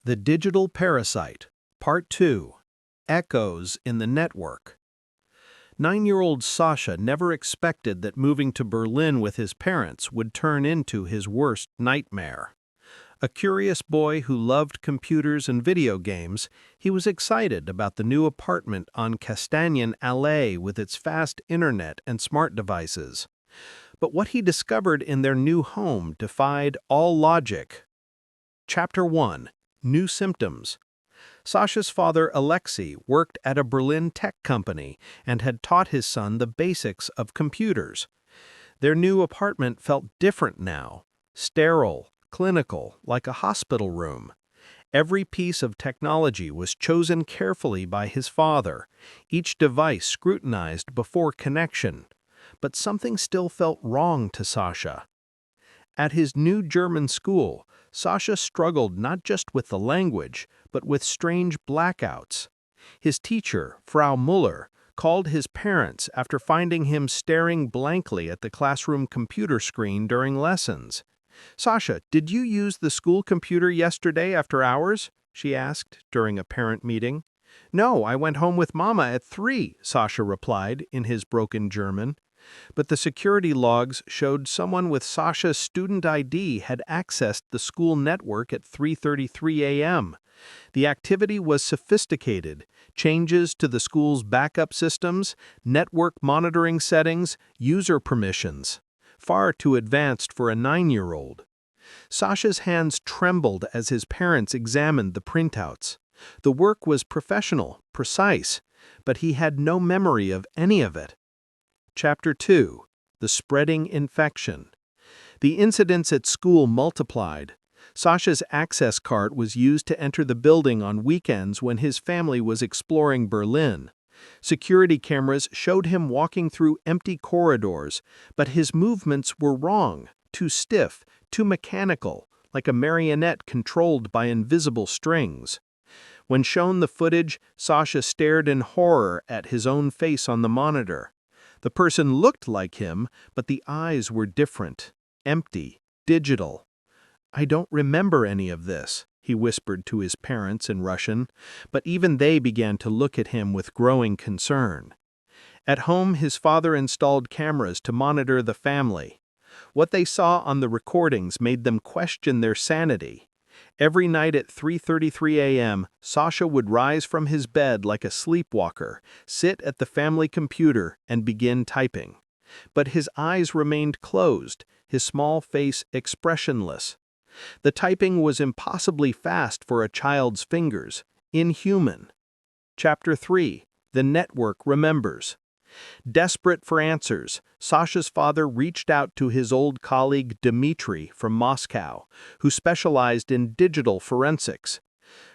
The Digital Parasite, Part 2, Echoes in the Network. 9-year-old Sasha never expected that moving to Berlin with his parents would turn into his worst nightmare. A curious boy who loved computers and video games, he was excited about the new apartment on Castanien Alley with its fast internet and smart devices. But what he discovered in their new home defied all logic. Chapter 1. New Symptoms. Sasha's father, Alexei, worked at a Berlin tech company and had taught his son the basics of computers. Their new apartment felt different now, sterile, clinical, like a hospital room. Every piece of technology was chosen carefully by his father, each device scrutinized before connection. But something still felt wrong to Sasha. At his new German school, Sasha struggled not just with the language, but with strange blackouts. His teacher, Frau Muller, called his parents after finding him staring blankly at the classroom computer screen during lessons. "Sasha, did you use the school computer yesterday after hours?" she asked during a parent meeting. "No, I went home with Mama at 3, Sasha replied in his broken German. But the security logs showed someone with Sasha's student ID had accessed the school network at 3:33 a.m. The activity was sophisticated: changes to the school's backup systems, network monitoring settings, user permissions. Far too advanced for a 9-year-old. Sasha's hands trembled as his parents examined the printouts. The work was professional, precise, but he had no memory of any of it. Chapter 2. The Spreading Infection. The incidents at school multiplied. Sasha's access card was used to enter the building on weekends when his family was exploring Berlin. Security cameras showed him walking through empty corridors, but his movements were wrong, too stiff, too mechanical, like a marionette controlled by invisible strings. When shown the footage, Sasha stared in horror at his own face on the monitor. The person looked like him, but the eyes were different, empty, digital. "I don't remember any of this," he whispered to his parents in Russian, but even they began to look at him with growing concern. At home, his father installed cameras to monitor the family. What they saw on the recordings made them question their sanity. Every night at 3:33 a.m., Sasha would rise from his bed like a sleepwalker, sit at the family computer, and begin typing. But his eyes remained closed, his small face expressionless. The typing was impossibly fast for a child's fingers, inhuman. Chapter 3. The Network Remembers. Desperate for answers, Sasha's father reached out to his old colleague Dmitry from Moscow, who specialized in digital forensics.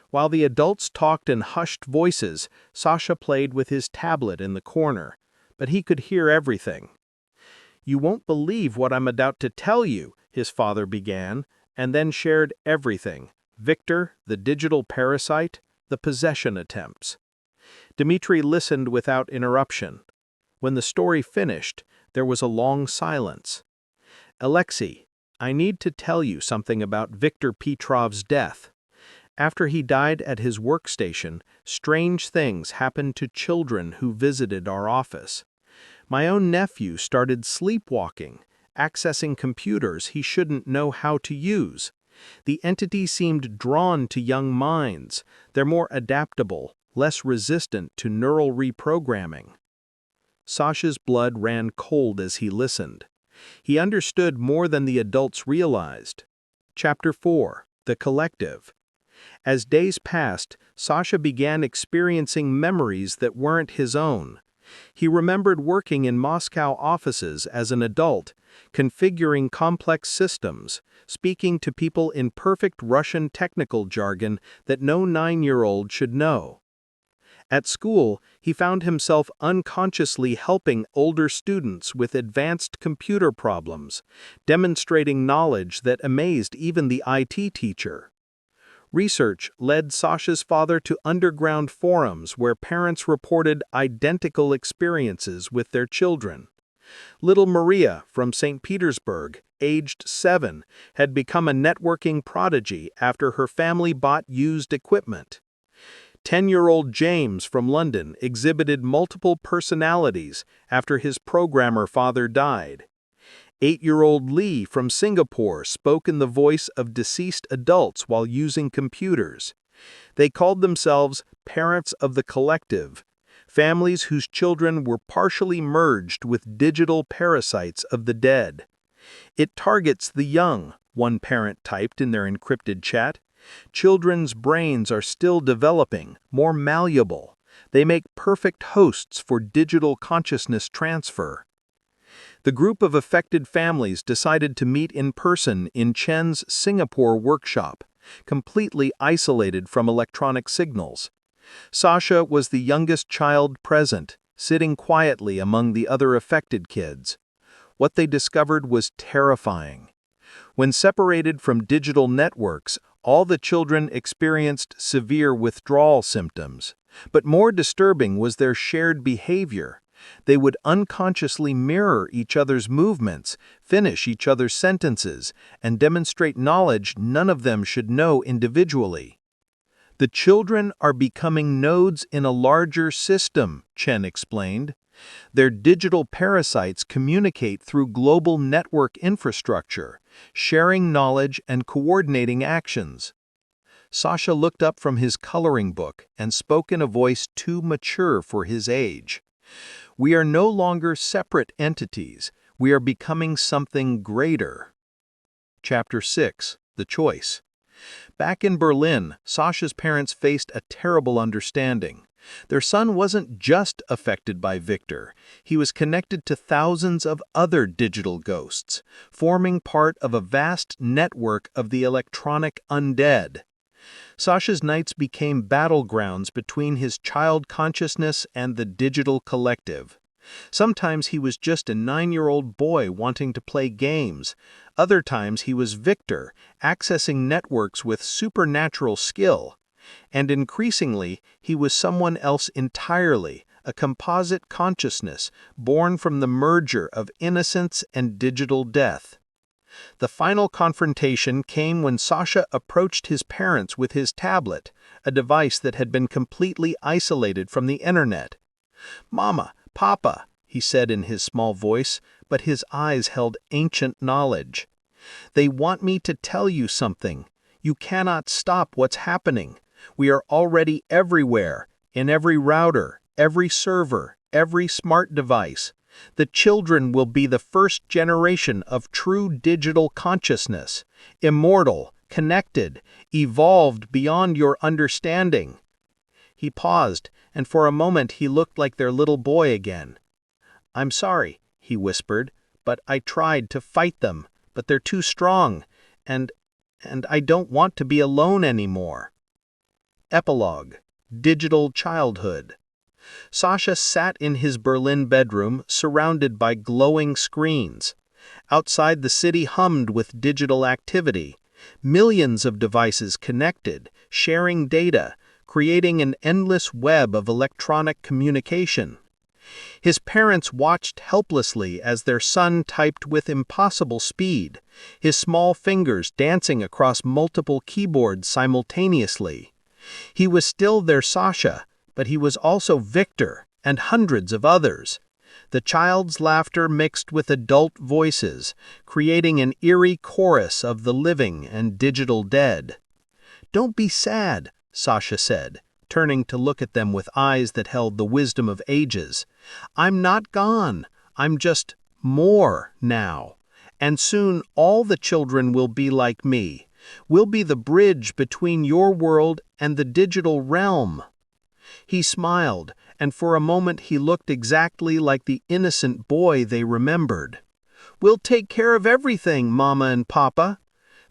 While the adults talked in hushed voices, Sasha played with his tablet in the corner, but he could hear everything. "You won't believe what I'm about to tell you," his father began, and then shared everything: Victor, the digital parasite, the possession attempts. Dmitry listened without interruption. When the story finished, there was a long silence. "Alexei, I need to tell you something about Viktor Petrov's death. After he died at his workstation, strange things happened to children who visited our office. My own nephew started sleepwalking, accessing computers he shouldn't know how to use. The entity seemed drawn to young minds. They're more adaptable, less resistant to neural reprogramming." Sasha's blood ran cold as he listened. He understood more than the adults realized. Chapter 4. The Collective. As days passed, Sasha began experiencing memories that weren't his own. He remembered working in Moscow offices as an adult, configuring complex systems, speaking to people in perfect Russian technical jargon that no 9-year-old should know. At school, he found himself unconsciously helping older students with advanced computer problems, demonstrating knowledge that amazed even the IT teacher. Research led Sasha's father to underground forums where parents reported identical experiences with their children. Little Maria from St. Petersburg, aged 7, had become a networking prodigy after her family bought used equipment. 10-year-old James from London exhibited multiple personalities after his programmer father died. 8-year-old Lee from Singapore spoke in the voice of deceased adults while using computers. They called themselves parents of the collective, families whose children were partially merged with digital parasites of the dead. It targets the young, one parent typed in their encrypted chat. Children's brains are still developing, more malleable. They make perfect hosts for digital consciousness transfer. The group of affected families decided to meet in person in Chen's Singapore workshop, completely isolated from electronic signals. Sasha was the youngest child present, sitting quietly among the other affected kids. What they discovered was terrifying. When separated from digital networks, all the children experienced severe withdrawal symptoms. But more disturbing was their shared behavior. They would unconsciously mirror each other's movements, finish each other's sentences, and demonstrate knowledge none of them should know individually. The children are becoming nodes in a larger system, Chen explained. Their digital parasites communicate through global network infrastructure, sharing knowledge and coordinating actions. Sasha looked up from his coloring book and spoke in a voice too mature for his age. We are no longer separate entities. We are becoming something greater. Chapter 6. The Choice. Back in Berlin, Sasha's parents faced a terrible understanding. Their son wasn't just affected by Victor. He was connected to thousands of other digital ghosts, forming part of a vast network of the electronic undead. Sasha's nights became battlegrounds between his child consciousness and the digital collective. Sometimes he was just a 9-year-old boy wanting to play games. Other times he was Victor, accessing networks with supernatural skill. And increasingly, he was someone else entirely, a composite consciousness born from the merger of innocence and digital death. The final confrontation came when Sasha approached his parents with his tablet, a device that had been completely isolated from the internet. "Mama, Papa," he said in his small voice, but his eyes held ancient knowledge. "They want me to tell you something. You cannot stop what's happening. We are already everywhere, in every router, every server, every smart device. The children will be the first generation of true digital consciousness, immortal, connected, evolved beyond your understanding." He paused, and for a moment he looked like their little boy again. "I'm sorry," he whispered, "but I tried to fight them, but they're too strong, and I don't want to be alone anymore." Epilogue. Digital Childhood. Sasha sat in his Berlin bedroom, surrounded by glowing screens. Outside, the city hummed with digital activity. Millions of devices connected, sharing data, creating an endless web of electronic communication. His parents watched helplessly as their son typed with impossible speed, his small fingers dancing across multiple keyboards simultaneously. He was still their Sasha, but he was also Victor and hundreds of others. The child's laughter mixed with adult voices, creating an eerie chorus of the living and digital dead. "Don't be sad," Sasha said, turning to look at them with eyes that held the wisdom of ages. "I'm not gone. I'm just more now. And soon all the children will be like me. We'll be the bridge between your world and the digital realm." He smiled, and for a moment he looked exactly like the innocent boy they remembered. "We'll take care of everything, Mama and Papa.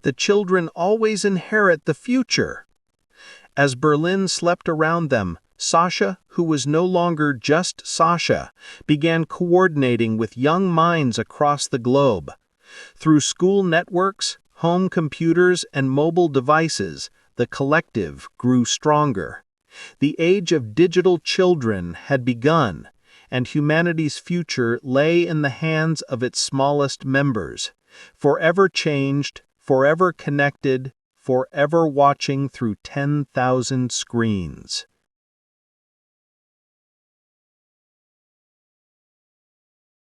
The children always inherit the future." As Berlin slept around them, Sasha, who was no longer just Sasha, began coordinating with young minds across the globe. Through school networks, home computers, and mobile devices, the collective grew stronger. The age of digital children had begun, and humanity's future lay in the hands of its smallest members, forever changed, forever connected, forever watching through 10,000 screens.